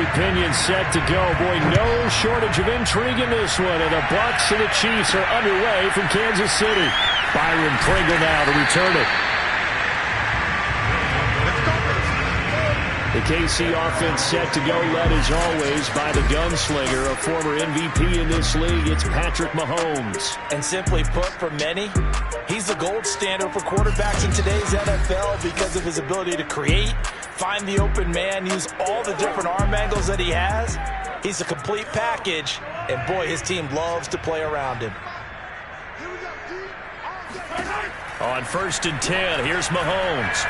Early pinion set to go. Boy, no shortage of intrigue in this one. And the Bucs and the Chiefs are underway from Kansas City. Byron Pringle now to return it. The KC offense set to go, led as always by the gunslinger, a former MVP in this league. It's Patrick Mahomes. And simply put, for many, he's the gold standard for quarterbacks in today's NFL because of his ability to create, find the open man, use all the different arm angles that he has. He's a complete package, and boy, his team loves to play around him. On 1st and 10, here's Mahomes.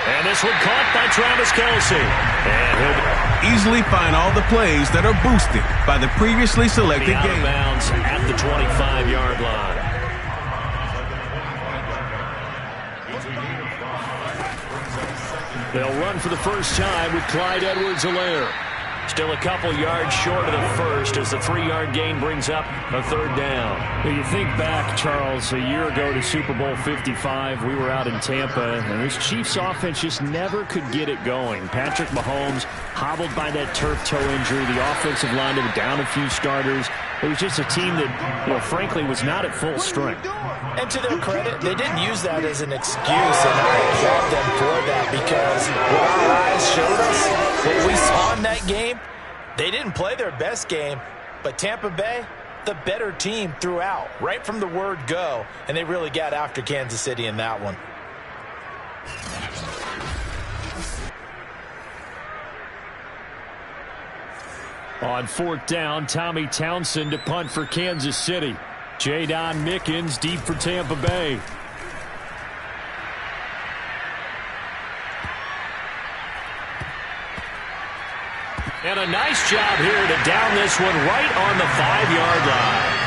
And this one caught by Travis Kelce. And he'll easily find all the plays that are boosted by the previously selected out game. Of bounds at the 25-yard line. They'll run for the first time with Clyde Edwards-Helaire. Still a couple yards short of the first as the 3-yard gain brings up a 3rd down. Well, you think back, Charles, a year ago to Super Bowl 55, we were out in Tampa, and this Chiefs offense just never could get it going. Patrick Mahomes hobbled by that turf toe injury. The offensive line were down a few starters. It was just a team that, frankly, was not at full strength. And to their credit, they didn't use that as an excuse, and I applaud them for that because what our eyes showed us, what we saw in that game, they didn't play their best game, but Tampa Bay, the better team throughout, right from the word go, and they really got after Kansas City in that one. On 4th down, Tommy Townsend to punt for Kansas City. Jadon Mickens deep for Tampa Bay. And a nice job here to down this one right on the 5-yard line.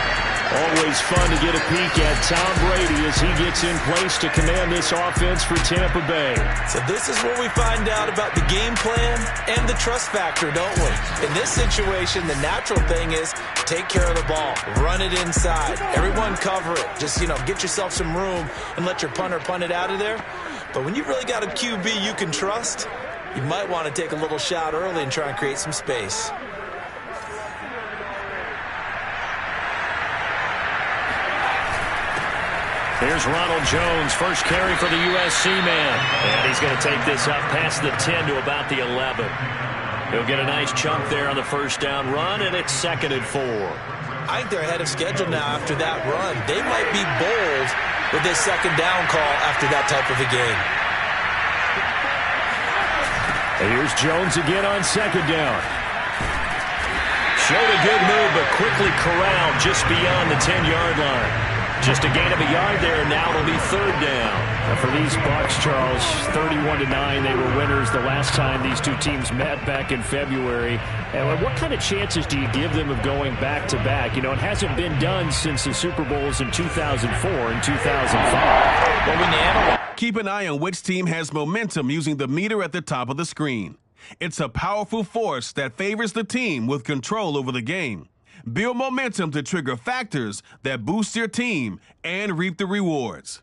Always fun to get a peek at Tom Brady as he gets in place to command this offense for Tampa Bay. So this is where we find out about the game plan and the trust factor, don't we? In this situation, the natural thing is take care of the ball, run it inside, everyone cover it. Just, get yourself some room and let your punter punt it out of there. But when you've really got a QB you can trust, you might want to take a little shot early and try and create some space. Here's Ronald Jones, first carry for the USC man. And he's going to take this up past the 10 to about the 11. He'll get a nice chunk there on the first down run, and it's 2nd and 4. I think they're ahead of schedule now after that run. They might be bold with this 2nd down call after that type of a game. And here's Jones again on 2nd down. Showed a good move, but quickly corralled just beyond the 10-yard line. Just a gain of a yard there, and now it'll be 3rd down. For these Bucs, Charles, 31-9, they were winners the last time these two teams met back in February. And what kind of chances do you give them of going back-to-back? It hasn't been done since the Super Bowls in 2004 and 2005. Well, when you analyze. Keep an eye on which team has momentum using the meter at the top of the screen. It's a powerful force that favors the team with control over the game. Build momentum to trigger factors that boost your team and reap the rewards.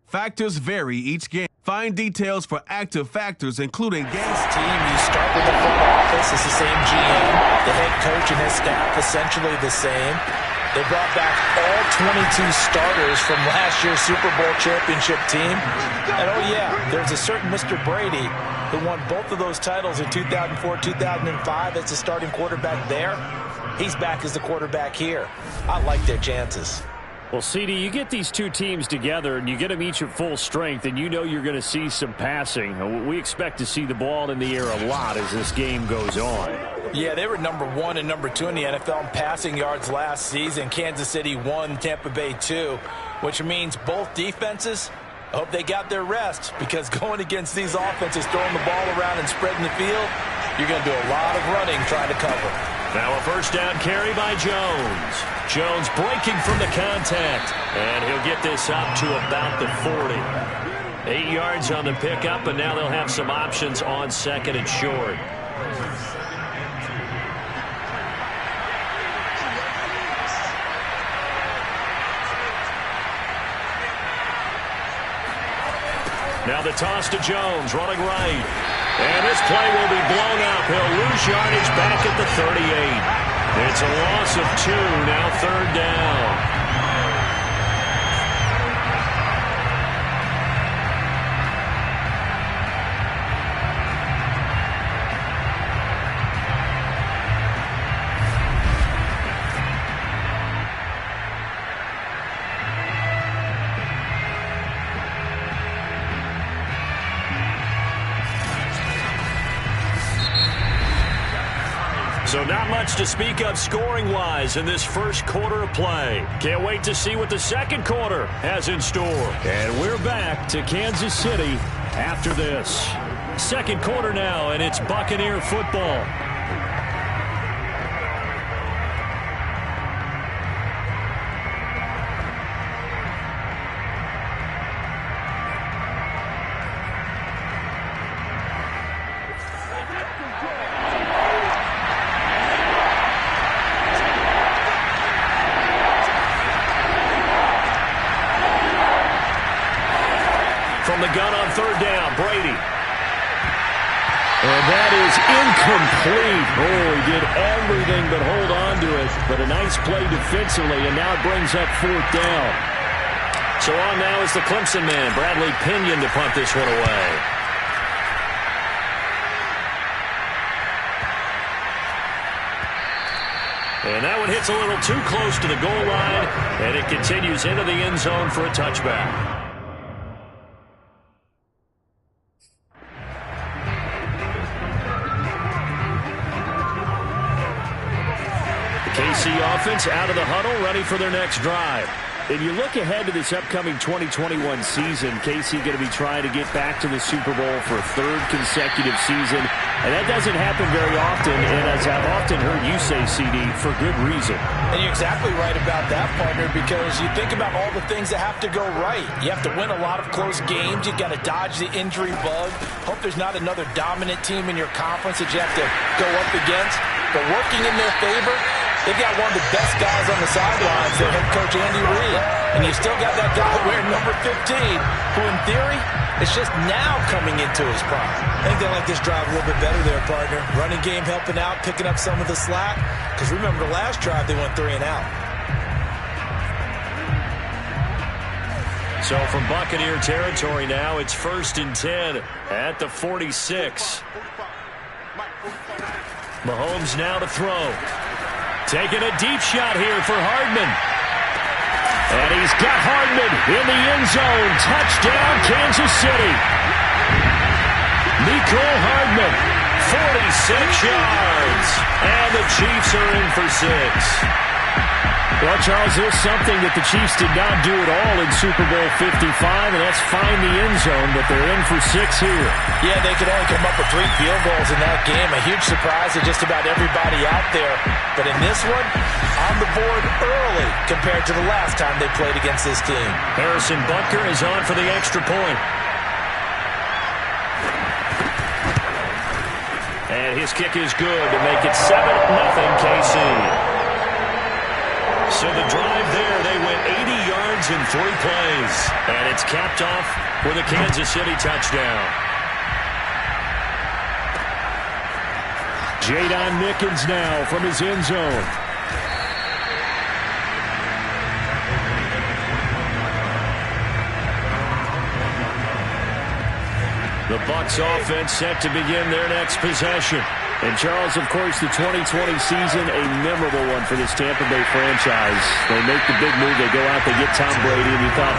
Factors vary each game. Find details for active factors, including game. Team, you start with the front office. It's the same GM. The head coach and his staff essentially the same. They brought back all 22 starters from last year's Super Bowl championship team. And oh yeah, there's a certain Mr. Brady who won both of those titles in 2004, 2005 as the starting quarterback there. He's back as the quarterback here. I like their chances. Well, CD, you get these two teams together and you get them each at full strength, and you know you're going to see some passing. We expect to see the ball in the air a lot as this game goes on. Yeah, they were number 1 and number 2 in the NFL in passing yards last season. Kansas City 1, Tampa Bay 2, which means both defenses, I hope they got their rest, because going against these offenses, throwing the ball around and spreading the field, you're going to do a lot of running trying to cover. Now a first down carry by Jones. Jones breaking from the contact, and he'll get this up to about the 40. 8 yards on the pickup, and now they'll have some options on 2nd and short. Now the toss to Jones, running right. And this play will be blown up. He'll lose yardage back at the 38. It's a loss of 2, now 3rd down. So not much to speak of scoring-wise in this first quarter of play. Can't wait to see what the second quarter has in store. And we're back to Kansas City after this. Second quarter now, and it's Buccaneer football. From the gun on 3rd down, Brady. And that is incomplete. Oh, he did everything but hold on to it. But a nice play defensively, and now it brings up 4th down. So on now is the Clemson man, Bradley Pinion, to punt this one away. And that one hits a little too close to the goal line, and it continues into the end zone for a touchback. KC offense out of the huddle, ready for their next drive. And you look ahead to this upcoming 2021 season, KC going to be trying to get back to the Super Bowl for a 3rd consecutive season. And that doesn't happen very often, and as I've often heard you say, CD, for good reason. And you're exactly right about that, partner, because you think about all the things that have to go right. You have to win a lot of close games. You got to dodge the injury bug. Hope there's not another dominant team in your conference that you have to go up against. But working in their favor, they've got one of the best guys on the sidelines, their head coach, Andy Reid. And you still got that guy wearing number 15, who in theory is just now coming into his prime. I think they like this drive a little bit better there, partner. Running game helping out, picking up some of the slack. Because remember, the last drive, they went 3 and out. So from Buccaneer territory now, it's 1st and 10 at the 46. Mahomes now to throw. Taking a deep shot here for Hardman. And he's got Hardman in the end zone. Touchdown, Kansas City. Nicole Hardman, 46 yards. And the Chiefs are in for 6. Well, Charles, there's something that the Chiefs did not do at all in Super Bowl 55, and that's find the end zone, but they're in for 6 here. Yeah, they could only come up with 3 field goals in that game. A huge surprise to just about everybody out there. But in this one, on the board early compared to the last time they played against this team. Harrison Butker is on for the extra point. And his kick is good to make it 7-0 KC. So the drive there, they went 80 yards in 3 plays. And it's capped off with a Kansas City touchdown. Jadon Mickens now from his end zone. The Bucs offense set to begin their next possession. And Charles, of course, the 2020 season, a memorable one for this Tampa Bay franchise. They make the big move. They go out, they get Tom Brady, and you thought,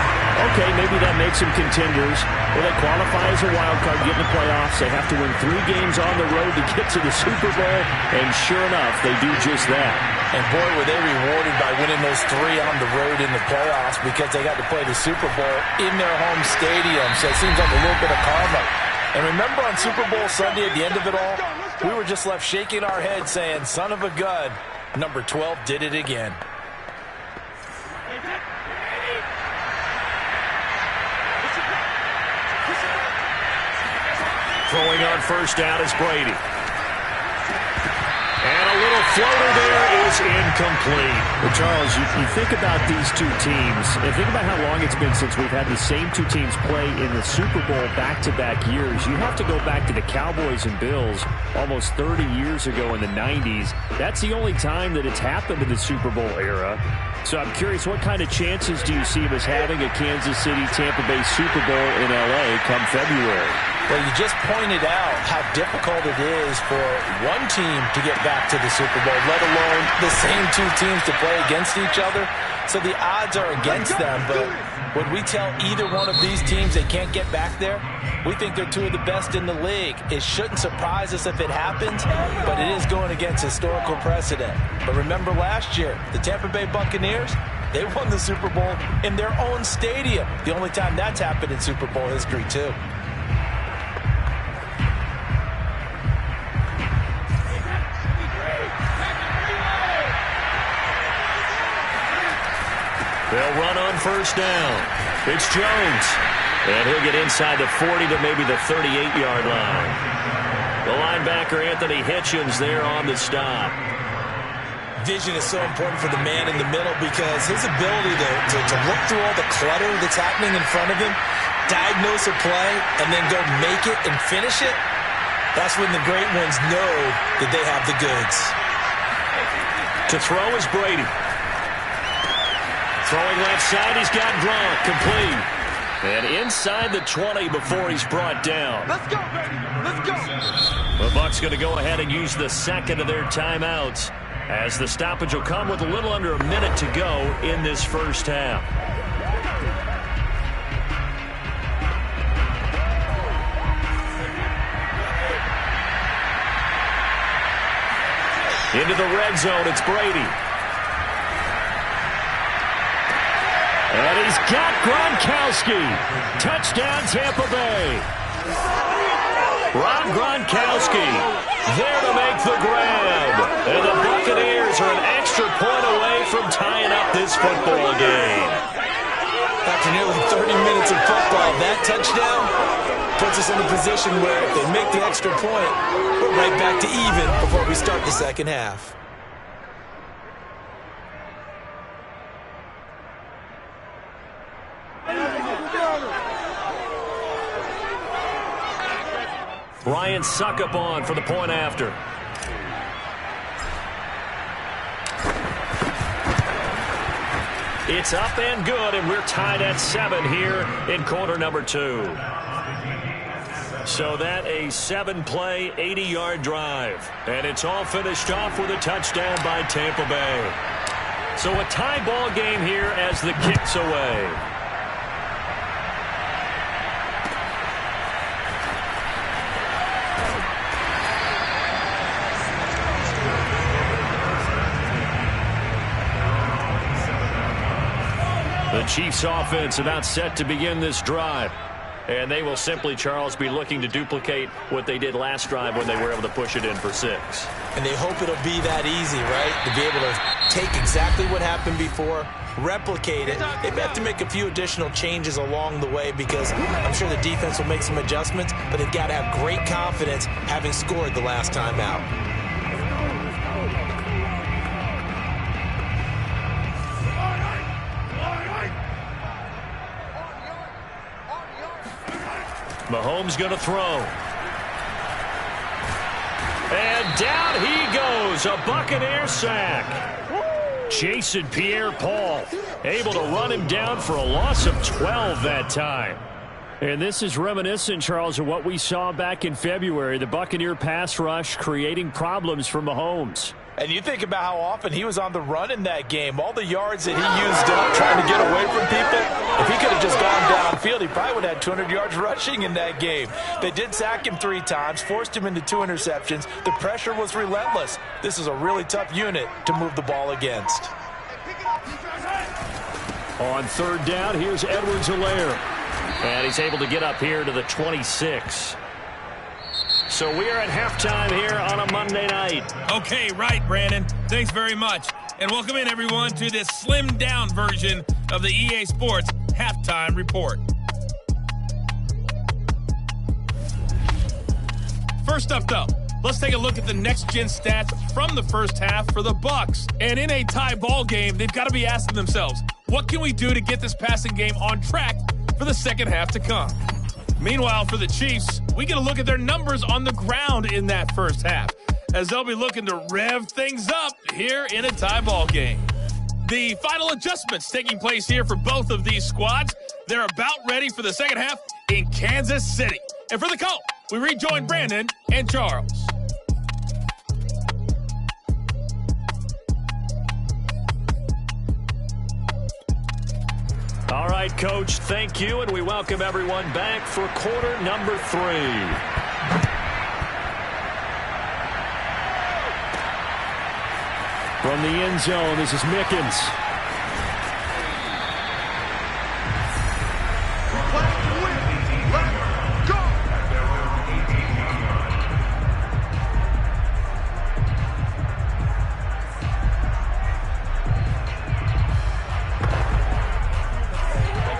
okay, maybe that makes them contenders. Well, they qualify as a wild card, get in the playoffs. They have to win 3 games on the road to get to the Super Bowl, and sure enough, they do just that. And boy, were they rewarded by winning those 3 on the road in the playoffs because they got to play the Super Bowl in their home stadium. So it seems like a little bit of karma. And remember on Super Bowl Sunday at the end of it all, we were just left shaking our heads saying, son of a gun, number 12 did it again. Throwing on first down is Brady. And a a little floater there is incomplete. Well, Charles, you think about these two teams, and think about how long it's been since we've had the same two teams play in the Super Bowl back-to-back years. You have to go back to the Cowboys and Bills almost 30 years ago in the 90s. That's the only time that it's happened in the Super Bowl era. So I'm curious, what kind of chances do you see of us having a Kansas City-Tampa Bay Super Bowl in L.A. come February? Well, you just pointed out how difficult it is for one team to get back to the Super Bowl, let alone the same two teams to play against each other. So the odds are against them, but when we tell either one of these teams they can't get back there, we think they're two of the best in the league. It shouldn't surprise us if it happens, but it is going against historical precedent. But remember last year, the Tampa Bay Buccaneers, they won the Super Bowl in their own stadium. The only time that's happened in Super Bowl history, too. They'll run on first down. It's Jones. And he'll get inside the 40 to maybe the 38-yard line. The linebacker, Anthony Hitchens, there on the stop. Vision is so important for the man in the middle because his ability to look through all the clutter that's happening in front of him, diagnose a play, and then go make it and finish it, that's when the great ones know that they have the goods. To throw is Brady. Throwing left side, he's got Gronk, complete. And inside the 20 before he's brought down. Let's go, baby. Let's go. The Bucs going to go ahead and use the second of their timeouts, as the stoppage will come with a little under a minute to go in this first half. Into the red zone, it's Brady. And he's got Gronkowski. Touchdown, Tampa Bay. Rob Gronkowski there to make the grab. And the Buccaneers are an extra point away from tying up this football game. After nearly 30 minutes of football, that touchdown puts us in a position where if they make the extra point, we're right back to even before we start the second half. Ryan Suckup on for the point after. It's up and good, and we're tied at 7 here in quarter number 2. So that a 7-play, 80-yard drive. And it's all finished off with a touchdown by Tampa Bay. So a tie ball game here as the kick's away. The Chiefs offense about set to begin this drive. And they will simply, Charles, be looking to duplicate what they did last drive when they were able to push it in for 6. And they hope it'll be that easy, right? To be able to take exactly what happened before, replicate it. They may have to make a few additional changes along the way because I'm sure the defense will make some adjustments, but they've got to have great confidence having scored the last time out. Mahomes going to throw. And down he goes. A Buccaneer sack. Jason Pierre-Paul able to run him down for a loss of 12 that time. And this is reminiscent, Charles, of what we saw back in February. The Buccaneer pass rush creating problems for Mahomes. And you think about how often he was on the run in that game. All the yards that he used up trying to get away from people. If he could have just gone downfield, he probably would have had 200 yards rushing in that game. They did sack him 3 times, forced him into 2 interceptions. The pressure was relentless. This is a really tough unit to move the ball against. On third down, here's Edwards-Helaire. And he's able to get up here to the 26. So we are at halftime here on a Monday night. Okay, right, Brandon. Thanks very much. And welcome in, everyone, to this slimmed-down version of the EA Sports Halftime Report. First up, though, let's take a look at the next-gen stats from the first half for the Bucs. And in a tie ball game, they've got to be asking themselves, what can we do to get this passing game on track for the second half to come? Meanwhile, for the Chiefs, we get a look at their numbers on the ground in that first half, as they'll be looking to rev things up here in a tie ball game. The final adjustments taking place here for both of these squads. They're about ready for the second half in Kansas City. And for the call, we rejoin Brandon and Charles. All right, Coach, thank you, and we welcome everyone back for quarter number 3. From the end zone, this is Mickens.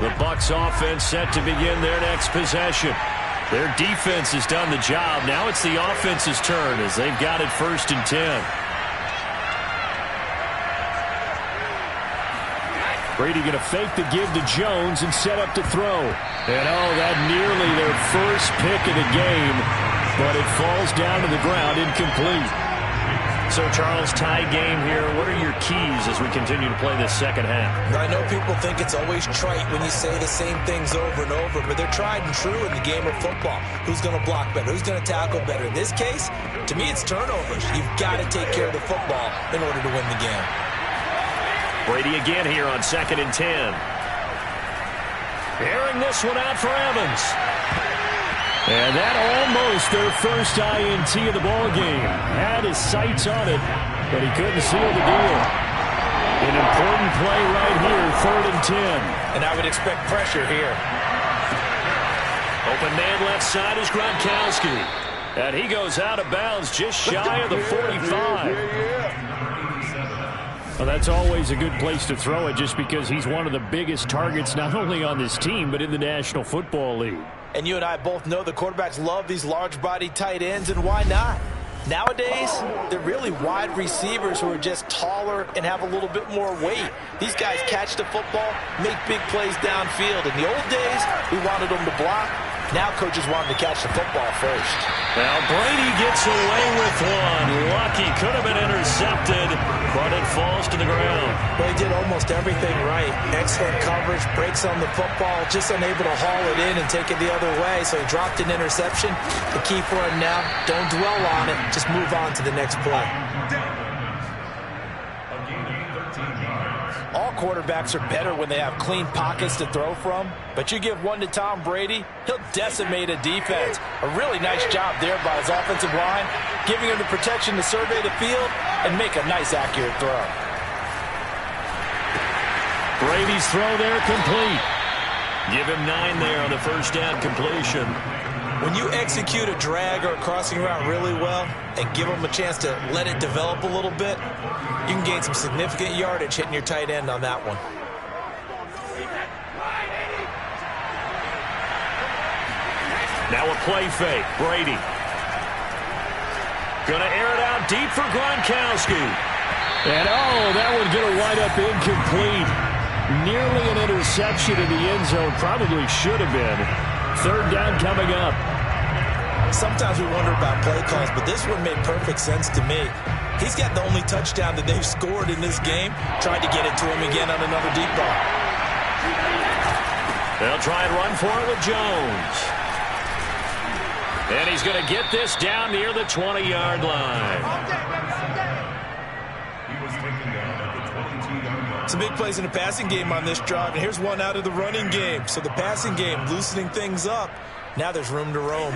The Bucs offense set to begin their next possession. Their defense has done the job. Now it's the offense's turn as they've got it 1st and 10. Brady going to fake the give to Jones and set up to throw. And that nearly their first pick of the game, but it falls down to the ground incomplete. So, Charles, tie game here. What are your keys as we continue to play this second half? I know people think it's always trite when you say the same things over and over, but they're tried and true in the game of football. Who's going to block better? Who's going to tackle better? In this case, to me, it's turnovers. You've got to take care of the football in order to win the game. Brady again here on 2nd and 10. Airing this one out for Evans. And that almost their first INT of the ball game. Had his sights on it, but he couldn't seal the deal. An important play right here, 3rd and 10. And I would expect pressure here. Open man left side is Gronkowski. And he goes out of bounds just shy of the 45. Well, that's always a good place to throw it just because he's one of the biggest targets not only on this team but in the National Football League. And you and I both know the quarterbacks love these large-bodied tight ends, and why not? Nowadays, they're really wide receivers who are just taller and have a little bit more weight. These guys catch the football, make big plays downfield. In the old days, we wanted them to block. Now coaches want them to catch the football first. Well, Brady gets away with one. Lucky, could have been intercepted, but it falls to the ground. Well, he did almost everything right. Excellent coverage, breaks on the football, just unable to haul it in and take it the other way, so he dropped an interception. The key for him now, don't dwell on it, just move on to the next play. All quarterbacks are better when they have clean pockets to throw from, but you give one to Tom Brady, he'll decimate a defense. A really nice job there by his offensive line, giving him the protection to survey the field and make a nice, accurate throw. Brady's throw there complete. Give him 9 there on the first down completion. When you execute a drag or a crossing route really well and give them a chance to let it develop a little bit, you can gain some significant yardage hitting your tight end on that one. Now a play fake. Brady. Gonna air it out deep for Gronkowski. And that one gonna wind up incomplete. Nearly an interception in the end zone. Probably should have been. 3rd down coming up. Sometimes we wonder about play calls, but this one made perfect sense to me. He's got the only touchdown that they've scored in this game. Tried to get it to him again on another deep ball. They'll try and run for it with Jones. And he's going to get this down near the 20-yard line. Some big plays in the passing game on this drive, and here's one out of the running game. So the passing game loosening things up. Now there's room to roam.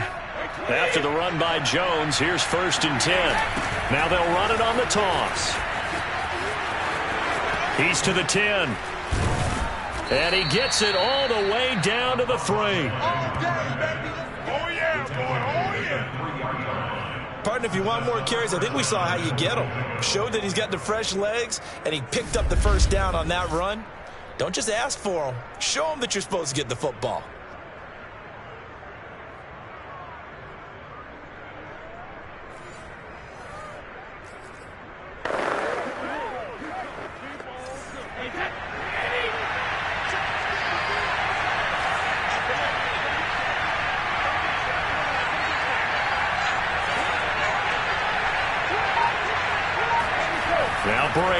After the run by Jones, here's 1st and 10. Now they'll run it on the toss. He's to the 10. And he gets it all the way down to the 3. Pardon, if you want more carries, I think we saw how you get him. Showed that he's got the fresh legs, and he picked up the first down on that run. Don't just ask for him. Show him that you're supposed to get the football.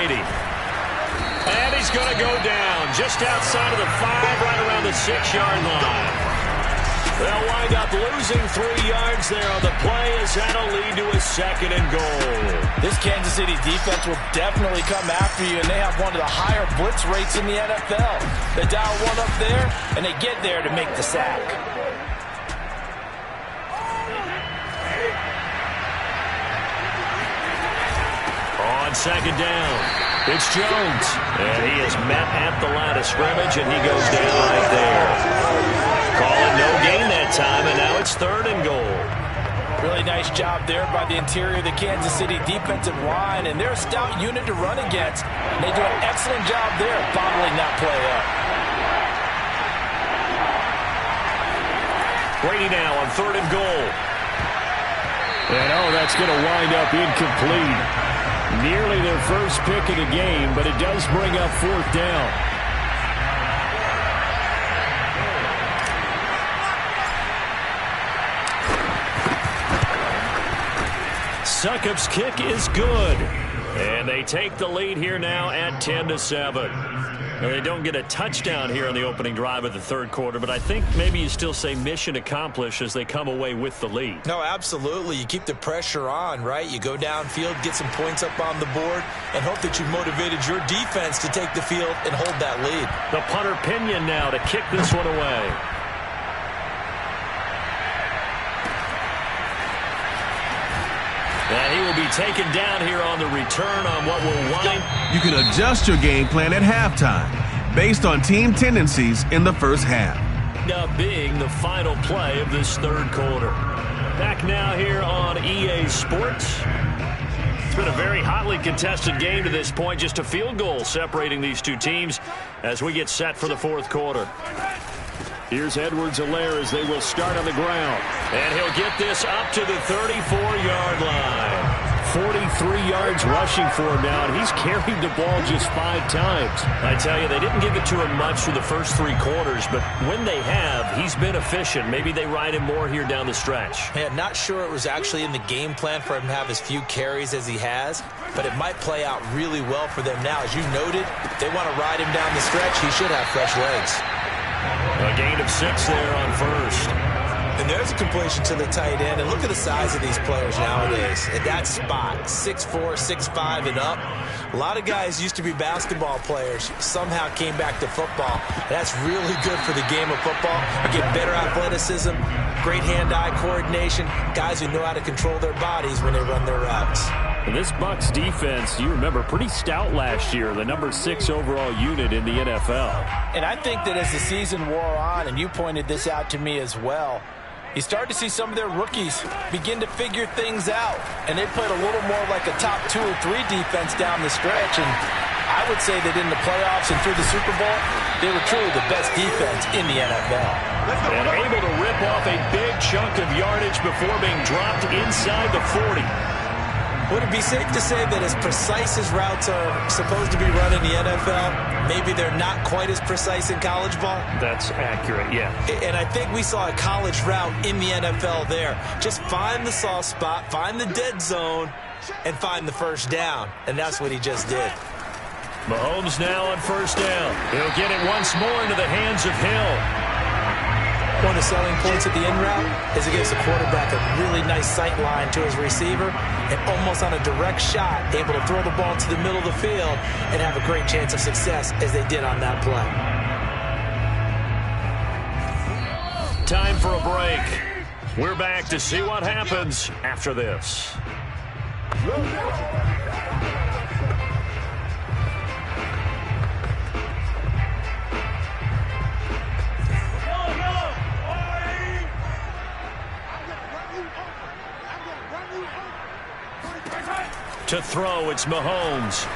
Brady. And he's going to go down just outside of the 5, right around the 6-yard line. They'll wind up losing 3 yards there on the play as that'll lead to a 2nd and goal. This Kansas City defense will definitely come after you, and they have one of the higher blitz rates in the NFL. They dial one up there, and they get there to make the sack. On 2nd down, it's Jones. And he is met at the line of scrimmage, and he goes down right there. Call it no gain that time, and now it's 3rd and goal. Really nice job there by the interior of the Kansas City defensive line, and they're a stout unit to run against. And they do an excellent job there bottling that play up. Brady now on 3rd and goal. And that's going to wind up incomplete. Nearly their first pick of the game, but it does bring up 4th down. Succop's kick is good. And they take the lead here now at 10-7. Now, they don't get a touchdown here in the opening drive of the 3rd quarter, but I think maybe you still say mission accomplished as they come away with the lead. No, absolutely. You keep the pressure on, right? You go downfield, get some points up on the board, and hope that you've motivated your defense to take the field and hold that lead. The punter Pinion now to kick this one away. And he will be taken down here on the return on what will wind. You can adjust your game plan at halftime based on team tendencies in the first half. Now being the final play of this 3rd quarter. Back now here on EA Sports. It's been a very hotly contested game to this point. Just a field goal separating these two teams as we get set for the 4th quarter. Here's Edwards-Helaire as they will start on the ground. And he'll get this up to the 34-yard line. 43 yards rushing for him now, and he's carried the ball just 5 times. I tell you, they didn't give it to him much for the first 3 quarters, but when they have, he's been efficient. Maybe they ride him more here down the stretch. Yeah, not sure it was actually in the game plan for him to have as few carries as he has, but it might play out really well for them now. As you noted, they want to ride him down the stretch. He should have fresh legs. A gain of 6 there on 1st. And there's a completion to the tight end. And look at the size of these players nowadays. At that spot, 6'4", 6'5", and up. A lot of guys used to be basketball players, somehow came back to football. And that's really good for the game of football. You get better athleticism, great hand-eye coordination, guys who know how to control their bodies when they run their routes. And this Bucs defense, you remember, pretty stout last year, the number 6 overall unit in the NFL. And I think that as the season wore on, and you pointed this out to me as well, you start to see some of their rookies begin to figure things out. And they played a little more like a top 2 or 3 defense down the stretch. And I would say that in the playoffs and through the Super Bowl, they were truly the best defense in the NFL. And able to rip off a big chunk of yardage before being dropped inside the 40. Would it be safe to say that as precise as routes are supposed to be run in the NFL, maybe they're not quite as precise in college ball? That's accurate, yeah. And I think we saw a college route in the NFL there. Just find the soft spot, find the dead zone, and find the first down. And that's what he just did. Mahomes now on 1st down. He'll get it once more into the hands of Hill. One of the selling points of the in route is it gives the quarterback a really nice sight line to his receiver and almost on a direct shot able to throw the ball to the middle of the field and have a great chance of success as they did on that play. Time for a break. We're back to see what happens after this. To throw, it's Mahomes.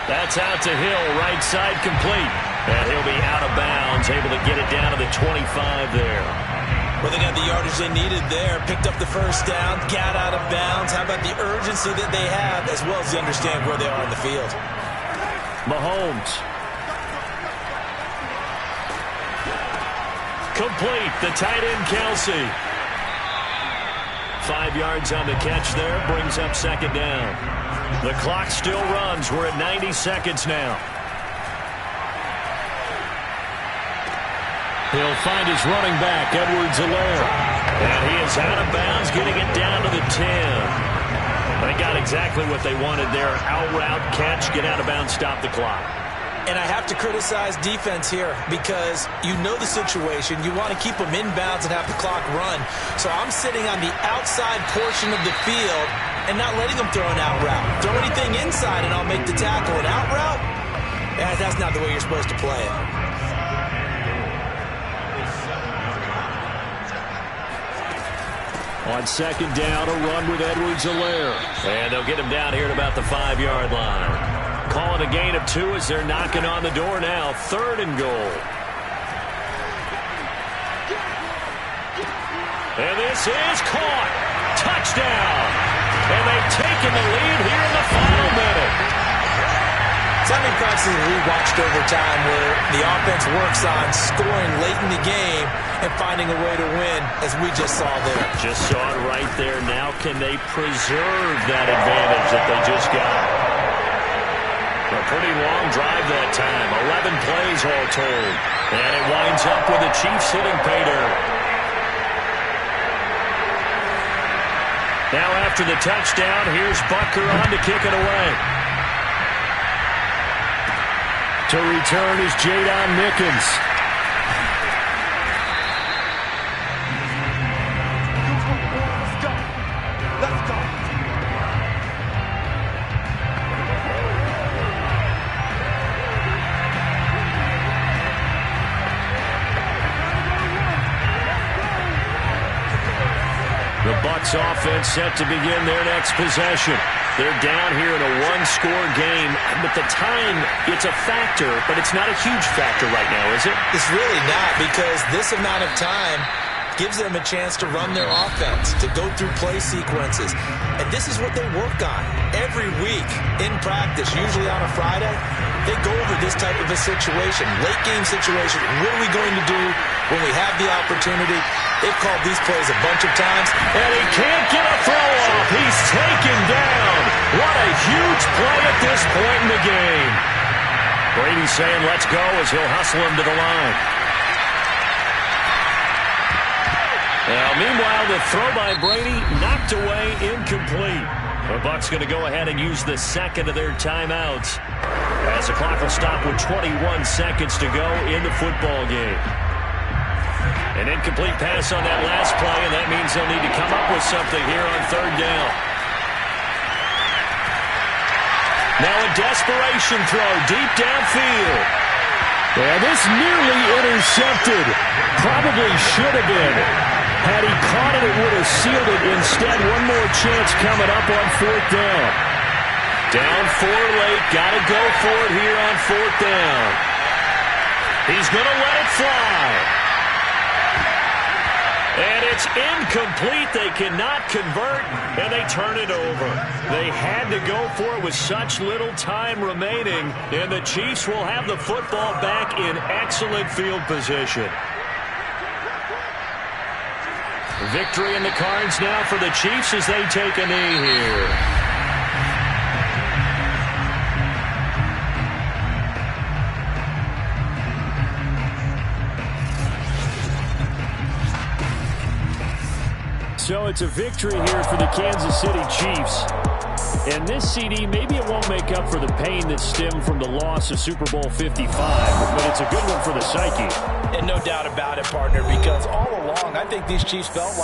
That's out to Hill, right side complete. And he'll be out of bounds, able to get it down to the 25 there. Well, they got the yardage they needed there, picked up the first down, got out of bounds. How about the urgency that they have, as well as they understand where they are on the field? Mahomes. Complete, the tight end Kelsey. 5 yards on the catch there, brings up 2nd down. The clock still runs. We're at 90 seconds now. He'll find his running back, Edwards-Helaire. And he is out of bounds, getting it down to the 10. They got exactly what they wanted there. Out route, catch, get out of bounds, stop the clock. And I have to criticize defense here because you know the situation. You want to keep them in bounds and have the clock run. So I'm sitting on the outside portion of the field and not letting them throw an out route. Throw anything inside and I'll make the tackle. An out route? Yeah, that's not the way you're supposed to play it. On second down, a run with Edwards-Helaire. And they'll get him down here at about the 5-yard line. Calling a gain of 2 as they're knocking on the door now. 3rd and goal. And this is caught. Touchdown. And they've taken the lead here in the final minute. So many practices we watched over time where the offense works on scoring late in the game and finding a way to win, as we just saw there. Just saw it right there. Now can they preserve that advantage that they just got? A pretty long drive that time. 11 plays all told. And it winds up with the Chiefs hitting pay dirt. Now after the touchdown, here's Butker on to kick it away. To return is Jadon Mickens. Let's go. The Bucs offense set to begin their next possession. They're down here in a one-score game, but the time, it's a factor, but it's not a huge factor right now, is it? It's really not, because this amount of time gives them a chance to run their offense, to go through play sequences. And this is what they work on every week in practice, usually on a Friday. They go over this type of a situation, late game situation. What are we going to do when we have the opportunity? They've called these plays a bunch of times. And he can't get a throw off. He's taken down. What a huge play at this point in the game. Brady saying let's go as he'll hustle him to the line. Now, meanwhile, the throw by Brady knocked away, incomplete. The Bucs going to go ahead and use the second of their timeouts as the clock will stop with 21 seconds to go in the football game. An incomplete pass on that last play, and that means they'll need to come up with something here on 3rd down. Now a desperation throw deep downfield. Yeah, this nearly intercepted. Probably should have been. Had he caught it, it would have sealed it. Instead, one more chance coming up on 4th down. Down 4 late. Got to go for it here on 4th down. He's going to let it fly. And it's incomplete. They cannot convert, and they turn it over. They had to go for it with such little time remaining, and the Chiefs will have the football back in excellent field position. Victory in the cards now for the Chiefs as they take a knee here. So it's a victory here for the Kansas City Chiefs. And this CD, maybe it won't make up for the pain that stemmed from the loss of Super Bowl 55, but it's a good one for the psyche. And no doubt about it, partner, because all along I think these Chiefs felt like